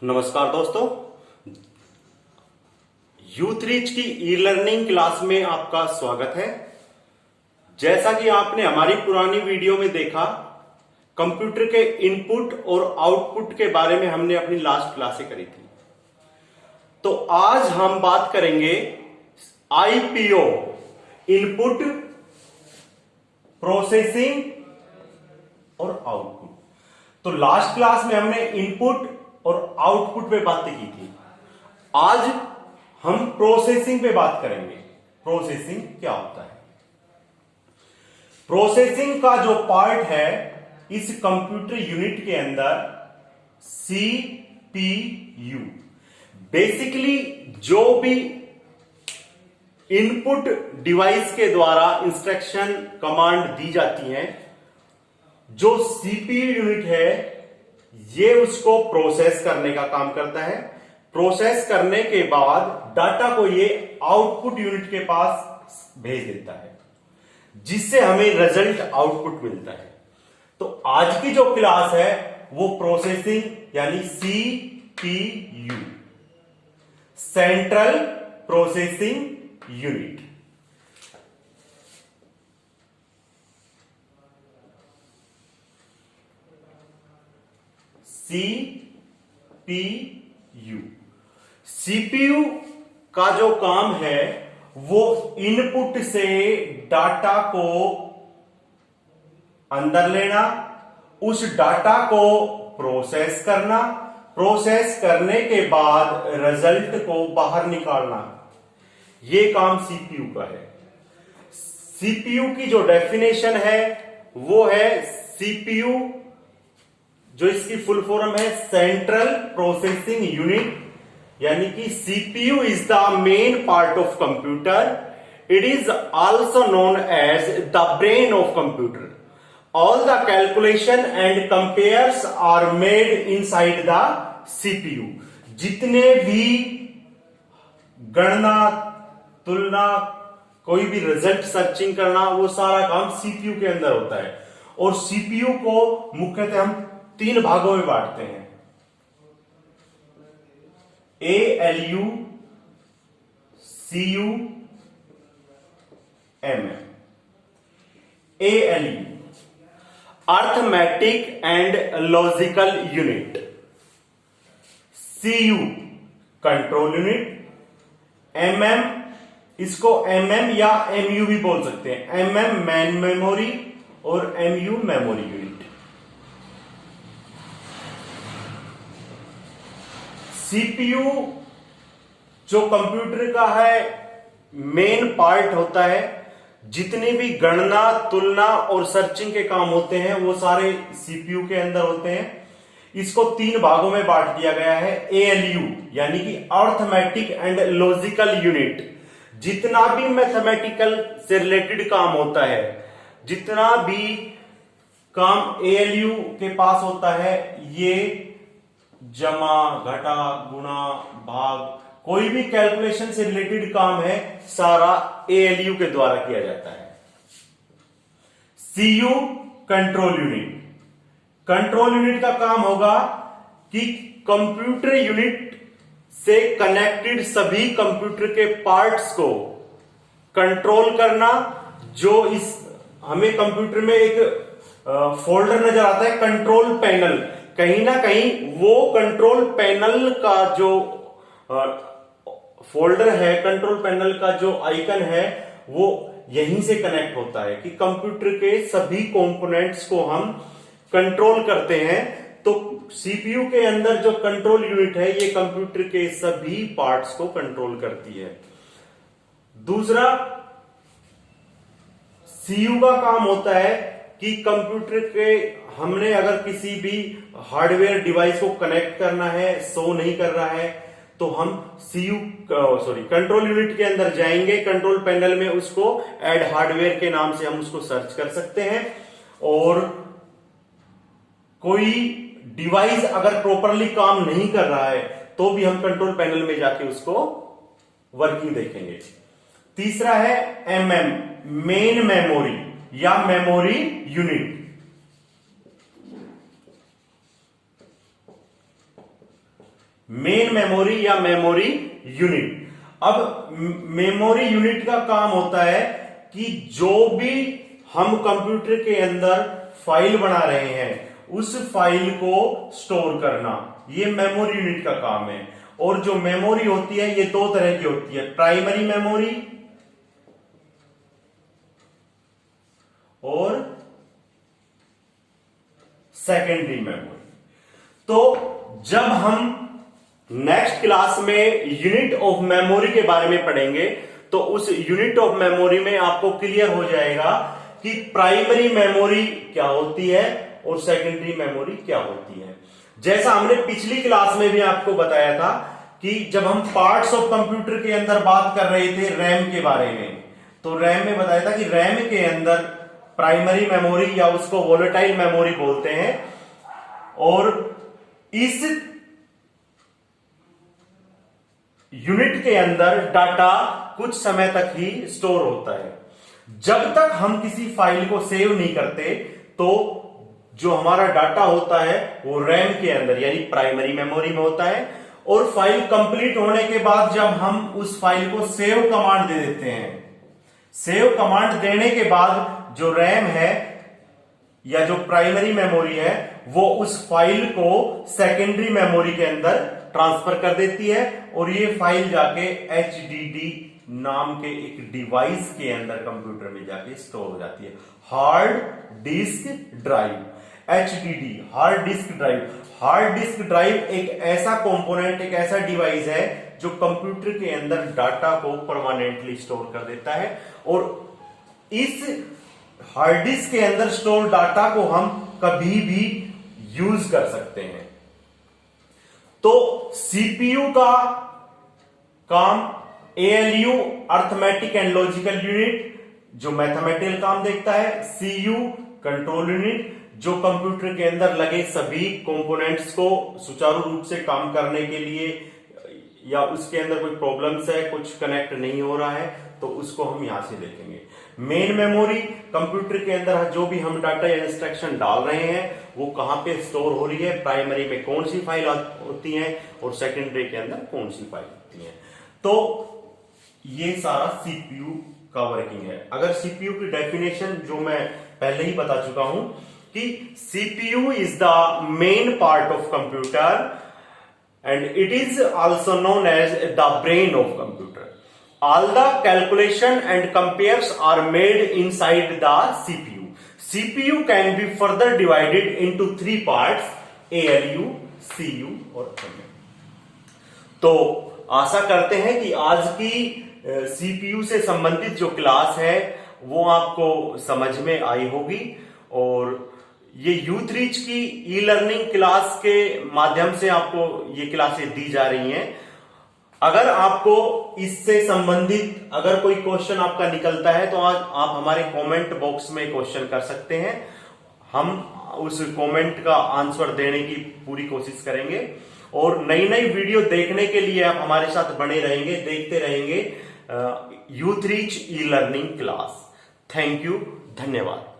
नमस्कार दोस्तों, youth reach की ई लर्निंग क्लास में आपका स्वागत है। जैसा कि आपने हमारी पुरानी वीडियो में देखा, कंप्यूटर के इनपुट और आउटपुट के बारे में हमने अपनी लास्ट क्लासें करी थी। तो आज हम बात करेंगे आईपीओ, इनपुट, प्रोसेसिंग और आउटपुट। तो लास्ट क्लास में हमने इनपुट और आउटपुट पे बातें की थी। आज हम प्रोसेसिंग पे बात करेंगे। प्रोसेसिंग क्या होता है? प्रोसेसिंग का जो पार्ट है इस कंप्यूटर यूनिट के अंदर सीपीयू, बेसिकली जो भी इनपुट डिवाइस के द्वारा इंस्ट्रक्शन कमांड दी जाती हैं, जो सीपीयू यूनिट है ये उसको प्रोसेस करने का काम करता है। प्रोसेस करने के बाद डाटा को ये आउटपुट यूनिट के पास भेज देता है, जिससे हमें रिजल्ट आउटपुट मिलता है। तो आज की जो क्लास है वो प्रोसेसिंग यानी CPU, central processing unit. CPU, CPU का जो काम है वो इनपुट से डाटा को अंदर लेना, उस डाटा को प्रोसेस करना, प्रोसेस करने के बाद रिजल्ट को बाहर निकालना, ये काम सीपीयू का है। सीपीयू की जो डेफिनेशन है वो है सीपीयू, जो इसकी फुल फॉर्म है सेंट्रल प्रोसेसिंग यूनिट, यानी कि CPU is the main part of computer. It is also known as the brain of computer. All the calculation and compares are made inside the CPU. जितने भी गणना, तुलना, कोई भी result searching करना, वो सारा काम सीपीयू के अंदर होता है। और सीपीयू को मुख्यतः हम तीन भागों में बांटते हैं: ALU, CU, MM. ALU arithmetic and logical unit, CU control unit, MM, इसको एमएम या एमयू भी बोल सकते हैं। एमएम मैन मेमोरी और एमयू मेमोरी यूनिट। सीपीयू जो कंप्यूटर का है मेन पार्ट होता है। जितनी भी गणना, तुलना और सर्चिंग के काम होते हैं वो सारे सीपीयू के अंदर होते हैं। इसको तीन भागों में बांट दिया गया है। एएलयू यानी कि अर्थमेटिक एंड लॉजिकल यूनिट, जितना भी मैथमेटिकल से रिलेटेड काम होता है, जितना भी काम एएलयू के पास होता है, ये जमा, घटा, गुणा, भाग, कोई भी कैलकुलेशन से रिलेटेड काम है, सारा एएलयू के द्वारा किया जाता है। CU control unit, control unit का काम होगा कि कंप्यूटर यूनिट से कनेक्टेड सभी कंप्यूटर के पार्ट्स को कंट्रोल करना। जो इस हमें कंप्यूटर में एक फोल्डर नजर आता है कंट्रोल पैनल, कहीं ना कहीं वो कंट्रोल पैनल का जो फोल्डर है, कंट्रोल पैनल का जो आइकन है, वो यहीं से कनेक्ट होता है कि कंप्यूटर के सभी कंपोनेंट्स को हम कंट्रोल करते हैं। तो सीपीयू के अंदर जो कंट्रोल यूनिट है ये कंप्यूटर के सभी पार्ट्स को कंट्रोल करती है। दूसरा, सीयू का काम होता है कि कंप्यूटर के हमने अगर किसी भी हार्डवेयर डिवाइस को कनेक्ट करना है, शो नहीं कर रहा है, तो हम कंट्रोल यूनिट के अंदर जाएंगे, कंट्रोल पैनल में उसको ऐड हार्डवेयर के नाम से हम उसको सर्च कर सकते हैं। और कोई डिवाइस अगर प्रॉपरली काम नहीं कर रहा है तो भी हम कंट्रोल पैनल में जाके उसको वर्किंग देखेंगे। तीसरा है एमएम, मेन मेमोरी या मेमोरी यूनिट। मेन मेमोरी या मेमोरी यूनिट। अब मेमोरी यूनिट का काम होता है कि जो भी हम कंप्यूटर के अंदर फाइल बना रहे हैं उस फाइल को स्टोर करना, ये मेमोरी यूनिट का काम है। और जो मेमोरी होती है ये दो तरह की होती है, प्राइमरी मेमोरी और सेकेंडरी मेमोरी। तो जब हम नेक्स्ट क्लास में यूनिट ऑफ मेमोरी के बारे में पढ़ेंगे तो उस यूनिट ऑफ मेमोरी में आपको क्लियर हो जाएगा कि प्राइमरी मेमोरी क्या होती है और सेकेंडरी मेमोरी क्या होती है। जैसा हमने पिछली क्लास में भी आपको बताया था कि जब हम पार्ट्स ऑफ कंप्यूटर के अंदर बात कर रहे थे रैम के बारे में, तो रैम में बताया था कि रैम के अंदर प्राइमरी मेमोरी या उसको वोलेटाइल मेमोरी बोलते हैं, और इस यूनिट के अंदर डाटा कुछ समय तक ही स्टोर होता है। जब तक हम किसी फाइल को सेव नहीं करते तो जो हमारा डाटा होता है वो रैम के अंदर यानी प्राइमरी मेमोरी में होता है, और फाइल कंप्लीट होने के बाद जब हम उस फाइल को सेव कमांड दे देते हैं, सेव कमांड देने के बाद जो रैम है या जो प्राइमरी मेमोरी है वो उस फाइल को सेकेंडरी मेमोरी के अंदर ट्रांसफर कर देती है, और ये फाइल जाके HDD नाम के एक डिवाइस के अंदर कंप्यूटर में जाके स्टोर हो जाती है, hard disk drive. HDD hard disk drive. Hard disk drive एक ऐसा कंपोनेंट, एक ऐसा डिवाइस है जो कंप्यूटर के अंदर डाटा को परमानेंटली स्टोर कर देता है, और इस हार्ड डिस्क के अंदर स्टोर डाटा को हम कभी भी यूज कर सकते हैं। तो सीपीयू का काम ALU arithmetic and logical unit जो मैथमेटिकल काम देखता है, CU कंट्रोल यूनिट जो कंप्यूटर के अंदर लगे सभी कंपोनेंट्स को सुचारू रूप से काम करने के लिए, या उसके अंदर कोई प्रॉब्लम्स है, कुछ कनेक्ट नहीं हो रहा है तो उसको हम यहां से देखेंगे। मेन मेमोरी कंप्यूटर के अंदर जो भी हम डाटा या इंस्ट्रक्शन डाल रहे हैं वो कहां पे स्टोर हो रही है, प्राइमरी में कौन सी फाइल होती है और सेकेंडरी के अंदर कौन सी फाइल होती है। तो ये सारा सीपीयू का वर्किंग है। अगर सीपीयू की डेफिनेशन जो मैं पहले ही बता चुका हूं कि CPU is the main part of computer and it is also known as the brain of computer. All the calculation and compares are made inside the CPU. CPU can be further divided into three parts: ALU, CU और MM. तो आशा करते हैं कि आज की CPU से संबंधित जो क्लास है वो आपको समझ में आई होगी, और ये यूथ रीच की ई लर्निंग क्लास के माध्यम से आपको ये क्लासेस दी जा रही हैं। अगर आपको इससे संबंधित अगर कोई क्वेश्चन आपका निकलता है तो आज आप हमारे कमेंट बॉक्स में क्वेश्चन कर सकते हैं, हम उस कमेंट का आंसर देने की पूरी कोशिश करेंगे। और नई नई वीडियो देखने के लिए आप हमारे साथ बने रहेंगे, देखते रहेंगे youth reach e learning class. Thank you, धन्यवाद।